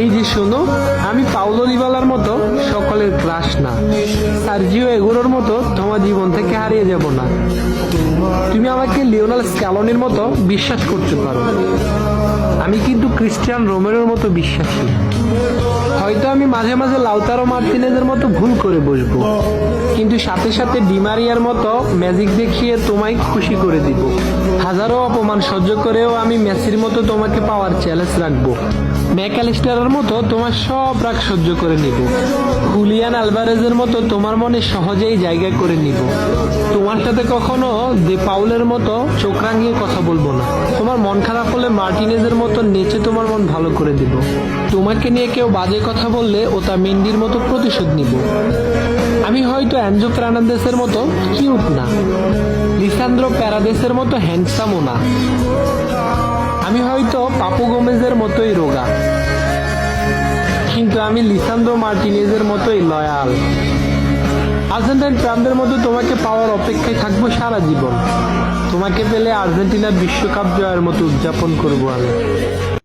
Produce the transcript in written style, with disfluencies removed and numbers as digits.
এই যে শোনো, আমি পাউলো দিবালার মতো সকলের ক্রাশ না, সার্জিও এগুরোর মতো তোমার জীবন থেকে হারিয়ে যাব না। তুমি আমাকে লিওনেল স্ক্যালোনির মতো বিশ্বাস করতে পারো, আমি কিন্তু ক্রিস্টিয়ান রোমেরোর মতো বিশ্বাসী। হয়তো আমি মাঝে মাঝে লাউতারো মার্টিনেজের মতো ভুল করে বসবো, কিন্তু সাথে সাথে ডিমারিয়ার মতো ম্যাজিক দেখিয়ে তোমায় খুশি করে দিব। হাজারো অপমান সহ্য করেও আমি মেসির মতো তোমাকে পাওয়ার চ্যালেঞ্জ রাখবো। ম্যাকঅ্যালিস্টারের মতো তোমার সব রাগ সহ্য করে নিব। হুলিয়ান আলভারেজের মতো তোমার মনে সহজেই জায়গা করে নিব। তোমার সাথে কখনো দে পাউলের মতো চোখ রাঙিয়ে কথা বলবো না। তোমার মন খারাপ হলে মার্টিনেজের মতো নেচে তোমার মন ভালো করে দিব। তোমাকে নিয়ে কেউ বাজে কথা বললে ওটা মেন্ডির মতো প্রতিশোধ নিব। আমি হয়তো অ্যানজো ফার্নান্দেসের মতো কিউট না, লিসান্দ্রো প্যারাদেসের মতো হ্যান্ডসামও না, আমি হয়তো পাপু গোমেজের মতোই রোগা, কিন্তু আমি লিসান্দ্রো মার্টিনেজের মতোই লয়াল। আর্জেন্টাইন প্রাণদের মতো তোমাকে পাওয়ার অপেক্ষায় থাকবো সারা জীবন। তোমাকে পেলে আর্জেন্টিনার বিশ্বকাপ জয়ের মতো উদযাপন করবো আমি।